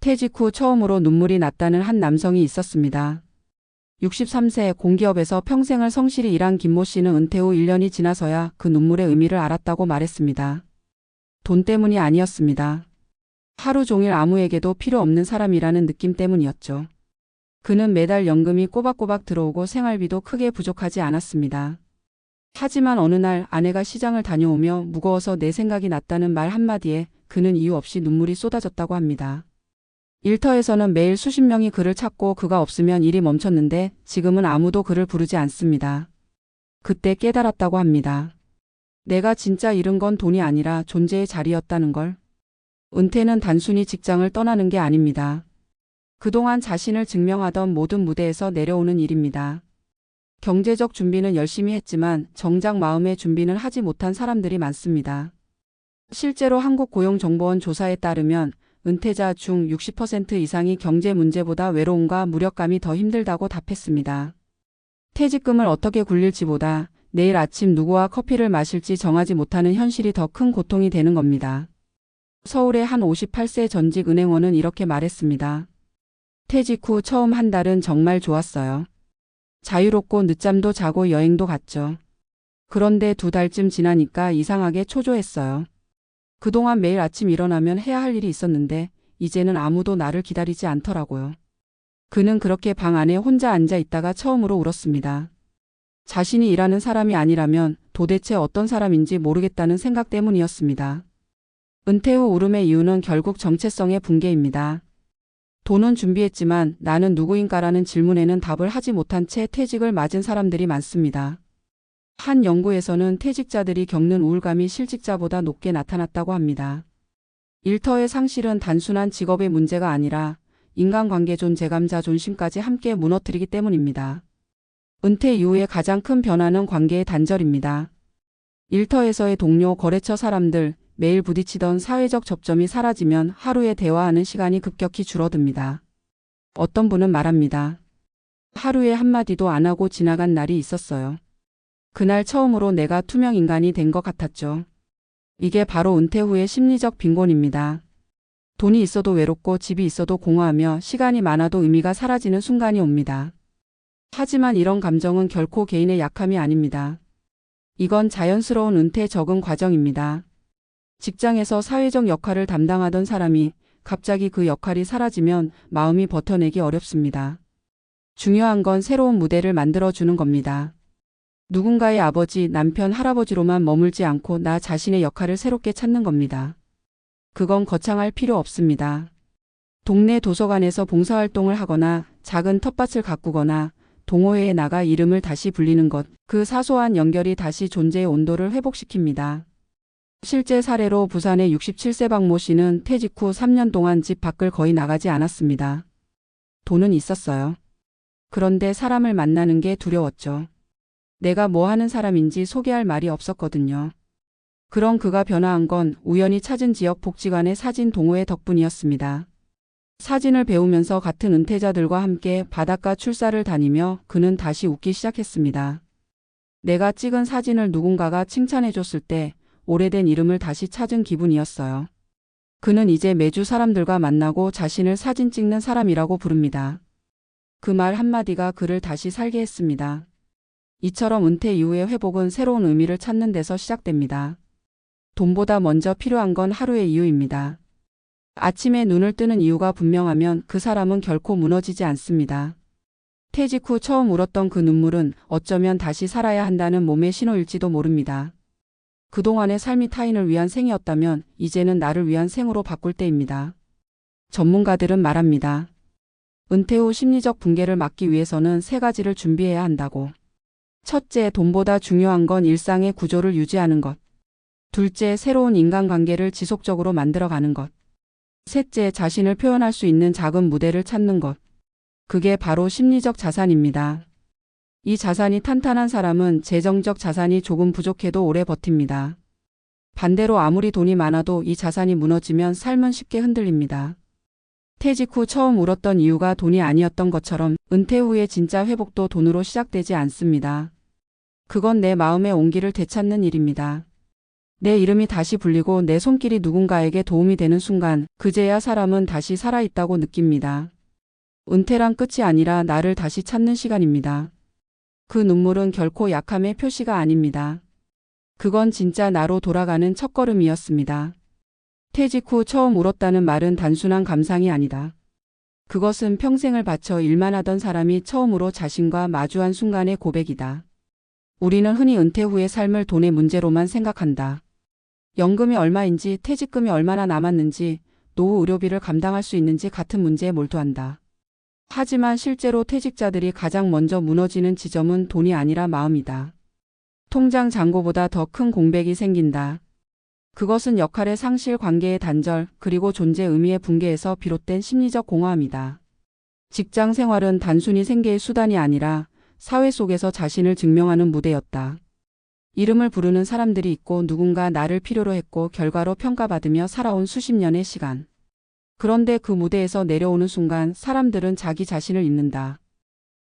퇴직 후 처음으로 눈물이 났다는 한 남성이 있었습니다. 63세 공기업에서 평생을 성실히 일한 김모 씨는 은퇴 후 1년이 지나서야 그 눈물의 의미를 알았다고 말했습니다. 돈 때문이 아니었습니다. 하루 종일 아무에게도 필요 없는 사람이라는 느낌 때문이었죠. 그는 매달 연금이 꼬박꼬박 들어오고 생활비도 크게 부족하지 않았습니다. 하지만 어느 날 아내가 시장을 다녀오며 무거워서 내 생각이 났다는 말 한마디에 그는 이유 없이 눈물이 쏟아졌다고 합니다. 일터에서는 매일 수십 명이 그를 찾고 그가 없으면 일이 멈췄는데 지금은 아무도 그를 부르지 않습니다. 그때 깨달았다고 합니다. 내가 진짜 잃은 건 돈이 아니라 존재의 자리였다는 걸. 은퇴는 단순히 직장을 떠나는 게 아닙니다. 그동안 자신을 증명하던 모든 무대에서 내려오는 일입니다. 경제적 준비는 열심히 했지만 정작 마음의 준비는 하지 못한 사람들이 많습니다. 실제로 한국고용정보원 조사에 따르면 은퇴자 중 60% 이상이 경제 문제보다 외로움과 무력감이 더 힘들다고 답했습니다. 퇴직금을 어떻게 굴릴지보다 내일 아침 누구와 커피를 마실지 정하지 못하는 현실이 더 큰 고통이 되는 겁니다. 서울의 한 58세 전직 은행원은 이렇게 말했습니다. 퇴직 후 처음 한 달은 정말 좋았어요. 자유롭고 늦잠도 자고 여행도 갔죠. 그런데 2달쯤 지나니까 이상하게 초조했어요. 그동안 매일 아침 일어나면 해야 할 일이 있었는데 이제는 아무도 나를 기다리지 않더라고요. 그는 그렇게 방 안에 혼자 앉아 있다가 처음으로 울었습니다. 자신이 일하는 사람이 아니라면 도대체 어떤 사람인지 모르겠다는 생각 때문이었습니다. 은퇴 후 울음의 이유는 결국 정체성의 붕괴입니다. 돈은 준비했지만 나는 누구인가라는 질문에는 답을 하지 못한 채 퇴직을 맞은 사람들이 많습니다. 한 연구에서는 퇴직자들이 겪는 우울감이 실직자보다 높게 나타났다고 합니다. 일터의 상실은 단순한 직업의 문제가 아니라 인간관계 존재감 자존심까지 함께 무너뜨리기 때문입니다. 은퇴 이후의 가장 큰 변화는 관계의 단절입니다. 일터에서의 동료, 거래처 사람들, 매일 부딪히던 사회적 접점이 사라지면 하루에 대화하는 시간이 급격히 줄어듭니다. 어떤 분은 말합니다. 하루에 한마디도 안 하고 지나간 날이 있었어요. 그날 처음으로 내가 투명 인간이 된 것 같았죠. 이게 바로 은퇴 후의 심리적 빈곤입니다. 돈이 있어도 외롭고 집이 있어도 공허하며 시간이 많아도 의미가 사라지는 순간이 옵니다. 하지만 이런 감정은 결코 개인의 약함이 아닙니다. 이건 자연스러운 은퇴 적응 과정입니다. 직장에서 사회적 역할을 담당하던 사람이 갑자기 그 역할이 사라지면 마음이 버텨내기 어렵습니다. 중요한 건 새로운 무대를 만들어주는 겁니다. 누군가의 아버지, 남편, 할아버지로만 머물지 않고 나 자신의 역할을 새롭게 찾는 겁니다. 그건 거창할 필요 없습니다. 동네 도서관에서 봉사활동을 하거나 작은 텃밭을 가꾸거나 동호회에 나가 이름을 다시 불리는 것, 그 사소한 연결이 다시 존재의 온도를 회복시킵니다. 실제 사례로 부산의 67세 박모 씨는 퇴직 후 3년 동안 집 밖을 거의 나가지 않았습니다. 돈은 있었어요. 그런데 사람을 만나는 게 두려웠죠. 내가 뭐 하는 사람인지 소개할 말이 없었거든요. 그런 그가 변화한 건 우연히 찾은 지역 복지관의 사진 동호회 덕분이었습니다. 사진을 배우면서 같은 은퇴자들과 함께 바닷가 출사를 다니며 그는 다시 웃기 시작했습니다. 내가 찍은 사진을 누군가가 칭찬해줬을 때 오래된 이름을 다시 찾은 기분이었어요. 그는 이제 매주 사람들과 만나고 자신을 사진 찍는 사람이라고 부릅니다. 그 말 한마디가 그를 다시 살게 했습니다. 이처럼 은퇴 이후의 회복은 새로운 의미를 찾는 데서 시작됩니다. 돈보다 먼저 필요한 건 하루의 이유입니다. 아침에 눈을 뜨는 이유가 분명하면 그 사람은 결코 무너지지 않습니다. 퇴직 후 처음 울었던 그 눈물은 어쩌면 다시 살아야 한다는 몸의 신호일지도 모릅니다. 그동안의 삶이 타인을 위한 생이었다면 이제는 나를 위한 생으로 바꿀 때입니다. 전문가들은 말합니다. 은퇴 후 심리적 붕괴를 막기 위해서는 3가지를 준비해야 한다고. 첫째, 돈보다 중요한 건 일상의 구조를 유지하는 것. 둘째, 새로운 인간관계를 지속적으로 만들어가는 것. 셋째, 자신을 표현할 수 있는 작은 무대를 찾는 것. 그게 바로 심리적 자산입니다. 이 자산이 탄탄한 사람은 재정적 자산이 조금 부족해도 오래 버팁니다. 반대로 아무리 돈이 많아도 이 자산이 무너지면 삶은 쉽게 흔들립니다. 퇴직 후 처음 울었던 이유가 돈이 아니었던 것처럼 은퇴 후의 진짜 회복도 돈으로 시작되지 않습니다. 그건 내 마음의 온기를 되찾는 일입니다. 내 이름이 다시 불리고 내 손길이 누군가에게 도움이 되는 순간 그제야 사람은 다시 살아있다고 느낍니다. 은퇴란 끝이 아니라 나를 다시 찾는 시간입니다. 그 눈물은 결코 약함의 표시가 아닙니다. 그건 진짜 나로 돌아가는 첫걸음이었습니다. 퇴직 후 처음 울었다는 말은 단순한 감상이 아니다. 그것은 평생을 바쳐 일만 하던 사람이 처음으로 자신과 마주한 순간의 고백이다. 우리는 흔히 은퇴 후의 삶을 돈의 문제로만 생각한다. 연금이 얼마인지, 퇴직금이 얼마나 남았는지, 노후 의료비를 감당할 수 있는지 같은 문제에 몰두한다. 하지만 실제로 퇴직자들이 가장 먼저 무너지는 지점은 돈이 아니라 마음이다. 통장 잔고보다 더 큰 공백이 생긴다. 그것은 역할의 상실, 관계의 단절, 그리고 존재 의미의 붕괴에서 비롯된 심리적 공허함이다. 직장 생활은 단순히 생계의 수단이 아니라 사회 속에서 자신을 증명하는 무대였다. 이름을 부르는 사람들이 있고 누군가 나를 필요로 했고 결과로 평가받으며 살아온 수십 년의 시간. 그런데 그 무대에서 내려오는 순간 사람들은 자기 자신을 잊는다.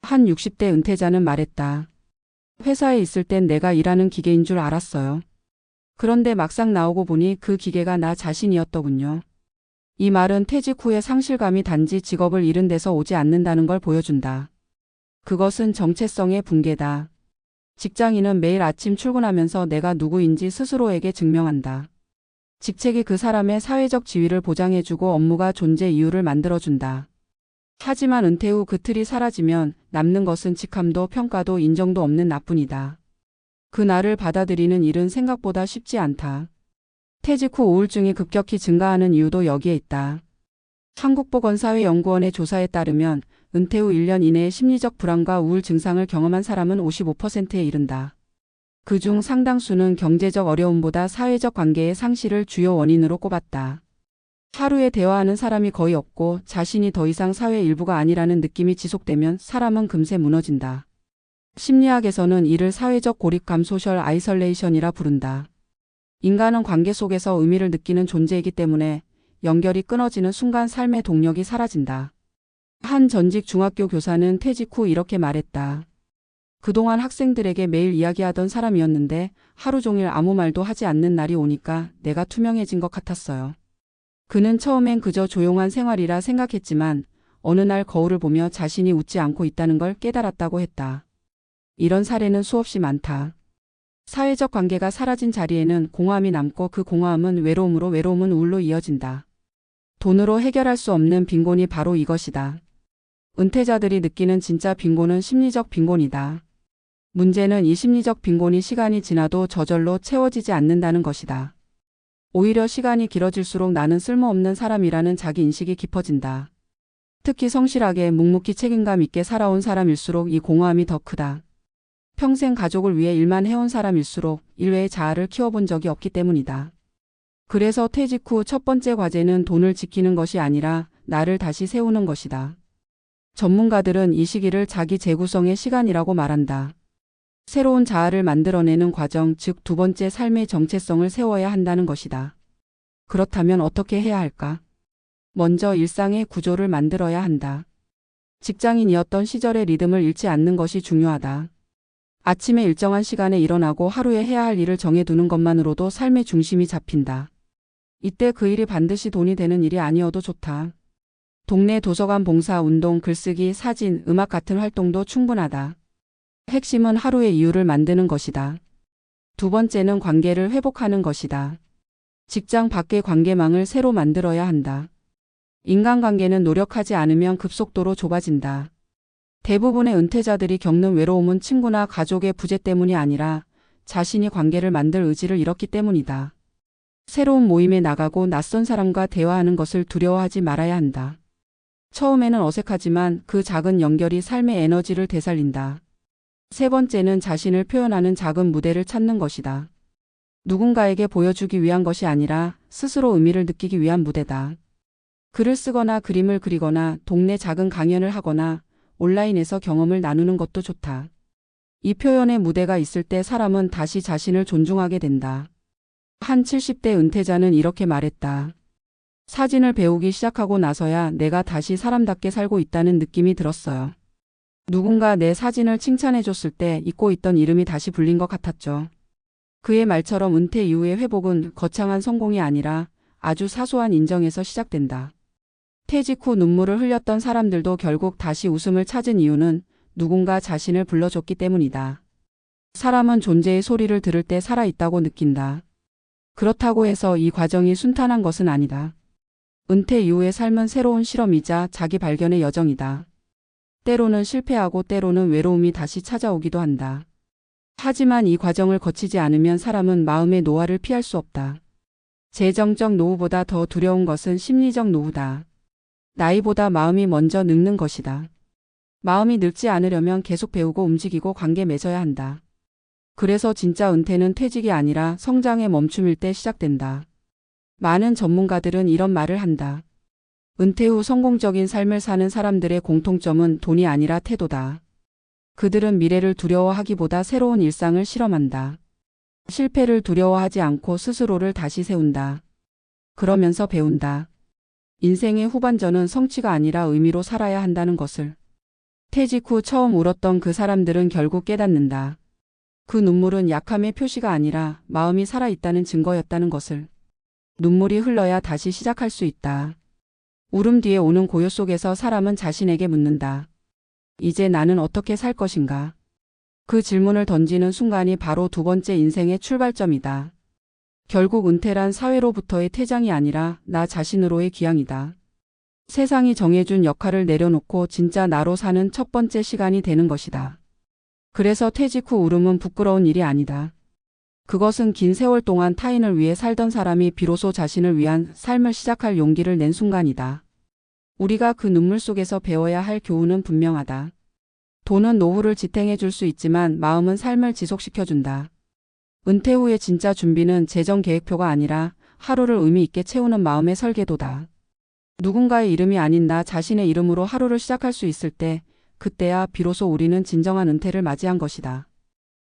한 60대 은퇴자는 말했다. 회사에 있을 땐 내가 일하는 기계인 줄 알았어요. 그런데 막상 나오고 보니 그 기계가 나 자신이었더군요. 이 말은 퇴직 후의 상실감이 단지 직업을 잃은 데서 오지 않는다는 걸 보여준다. 그것은 정체성의 붕괴다. 직장인은 매일 아침 출근하면서 내가 누구인지 스스로에게 증명한다. 직책이 그 사람의 사회적 지위를 보장해주고 업무가 존재 이유를 만들어준다. 하지만 은퇴 후 그 틀이 사라지면 남는 것은 직함도 평가도 인정도 없는 나뿐이다. 그 나를 받아들이는 일은 생각보다 쉽지 않다. 퇴직 후 우울증이 급격히 증가하는 이유도 여기에 있다. 한국보건사회연구원의 조사에 따르면 은퇴 후 1년 이내에 심리적 불안과 우울 증상을 경험한 사람은 55%에 이른다. 그중 상당수는 경제적 어려움보다 사회적 관계의 상실을 주요 원인으로 꼽았다. 하루에 대화하는 사람이 거의 없고 자신이 더 이상 사회의 일부가 아니라는 느낌이 지속되면 사람은 금세 무너진다. 심리학에서는 이를 사회적 고립감 소셜 아이솔레이션이라 부른다. 인간은 관계 속에서 의미를 느끼는 존재이기 때문에 연결이 끊어지는 순간 삶의 동력이 사라진다. 한 전직 중학교 교사는 퇴직 후 이렇게 말했다. 그동안 학생들에게 매일 이야기하던 사람이었는데 하루 종일 아무 말도 하지 않는 날이 오니까 내가 투명해진 것 같았어요. 그는 처음엔 그저 조용한 생활이라 생각했지만 어느 날 거울을 보며 자신이 웃지 않고 있다는 걸 깨달았다고 했다. 이런 사례는 수없이 많다. 사회적 관계가 사라진 자리에는 공허함이 남고 그 공허함은 외로움으로 외로움은 우울로 이어진다. 돈으로 해결할 수 없는 빈곤이 바로 이것이다. 은퇴자들이 느끼는 진짜 빈곤은 심리적 빈곤이다. 문제는 이 심리적 빈곤이 시간이 지나도 저절로 채워지지 않는다는 것이다. 오히려 시간이 길어질수록 나는 쓸모없는 사람이라는 자기인식이 깊어진다. 특히 성실하게 묵묵히 책임감 있게 살아온 사람일수록 이 공허함이 더 크다. 평생 가족을 위해 일만 해온 사람일수록 일외의 자아를 키워본 적이 없기 때문이다. 그래서 퇴직 후 첫 번째 과제는 돈을 지키는 것이 아니라 나를 다시 세우는 것이다. 전문가들은 이 시기를 자기 재구성의 시간이라고 말한다. 새로운 자아를 만들어내는 과정, 즉 두 번째 삶의 정체성을 세워야 한다는 것이다. 그렇다면 어떻게 해야 할까? 먼저 일상의 구조를 만들어야 한다. 직장인이었던 시절의 리듬을 잃지 않는 것이 중요하다. 아침에 일정한 시간에 일어나고 하루에 해야 할 일을 정해두는 것만으로도 삶의 중심이 잡힌다. 이때 그 일이 반드시 돈이 되는 일이 아니어도 좋다. 동네 도서관 봉사, 운동, 글쓰기, 사진, 음악 같은 활동도 충분하다. 핵심은 하루의 이유를 만드는 것이다. 두 번째는 관계를 회복하는 것이다. 직장 밖의 관계망을 새로 만들어야 한다. 인간관계는 노력하지 않으면 급속도로 좁아진다. 대부분의 은퇴자들이 겪는 외로움은 친구나 가족의 부재 때문이 아니라 자신이 관계를 만들 의지를 잃었기 때문이다. 새로운 모임에 나가고 낯선 사람과 대화하는 것을 두려워하지 말아야 한다. 처음에는 어색하지만 그 작은 연결이 삶의 에너지를 되살린다. 세 번째는 자신을 표현하는 작은 무대를 찾는 것이다. 누군가에게 보여주기 위한 것이 아니라 스스로 의미를 느끼기 위한 무대다. 글을 쓰거나 그림을 그리거나 동네 작은 강연을 하거나 온라인에서 경험을 나누는 것도 좋다. 이 표현의 무대가 있을 때 사람은 다시 자신을 존중하게 된다. 한 70대 은퇴자는 이렇게 말했다. 사진을 배우기 시작하고 나서야 내가 다시 사람답게 살고 있다는 느낌이 들었어요. 누군가 내 사진을 칭찬해줬을 때 잊고 있던 이름이 다시 불린 것 같았죠. 그의 말처럼 은퇴 이후의 회복은 거창한 성공이 아니라 아주 사소한 인정에서 시작된다. 퇴직 후 눈물을 흘렸던 사람들도 결국 다시 웃음을 찾은 이유는 누군가 자신을 불러줬기 때문이다. 사람은 존재의 소리를 들을 때 살아있다고 느낀다. 그렇다고 해서 이 과정이 순탄한 것은 아니다. 은퇴 이후의 삶은 새로운 실험이자 자기 발견의 여정이다. 때로는 실패하고 때로는 외로움이 다시 찾아오기도 한다. 하지만 이 과정을 거치지 않으면 사람은 마음의 노화를 피할 수 없다. 재정적 노후보다 더 두려운 것은 심리적 노후다. 나이보다 마음이 먼저 늙는 것이다. 마음이 늙지 않으려면 계속 배우고 움직이고 관계 맺어야 한다. 그래서 진짜 은퇴는 퇴직이 아니라 성장의 멈춤일 때 시작된다. 많은 전문가들은 이런 말을 한다. 은퇴 후 성공적인 삶을 사는 사람들의 공통점은 돈이 아니라 태도다. 그들은 미래를 두려워하기보다 새로운 일상을 실험한다. 실패를 두려워하지 않고 스스로를 다시 세운다. 그러면서 배운다. 인생의 후반전은 성취가 아니라 의미로 살아야 한다는 것을. 퇴직 후 처음 울었던 그 사람들은 결국 깨닫는다. 그 눈물은 약함의 표시가 아니라 마음이 살아있다는 증거였다는 것을. 눈물이 흘러야 다시 시작할 수 있다. 울음 뒤에 오는 고요 속에서 사람은 자신에게 묻는다. 이제 나는 어떻게 살 것인가? 그 질문을 던지는 순간이 바로 두 번째 인생의 출발점이다. 결국 은퇴란 사회로부터의 퇴장이 아니라 나 자신으로의 귀향이다. 세상이 정해준 역할을 내려놓고 진짜 나로 사는 첫 번째 시간이 되는 것이다. 그래서 퇴직 후 울음은 부끄러운 일이 아니다. 그것은 긴 세월 동안 타인을 위해 살던 사람이 비로소 자신을 위한 삶을 시작할 용기를 낸 순간이다. 우리가 그 눈물 속에서 배워야 할 교훈은 분명하다. 돈은 노후를 지탱해 줄 수 있지만 마음은 삶을 지속시켜준다. 은퇴 후의 진짜 준비는 재정 계획표가 아니라 하루를 의미 있게 채우는 마음의 설계도다. 누군가의 이름이 아닌 나 자신의 이름으로 하루를 시작할 수 있을 때, 그때야 비로소 우리는 진정한 은퇴를 맞이한 것이다.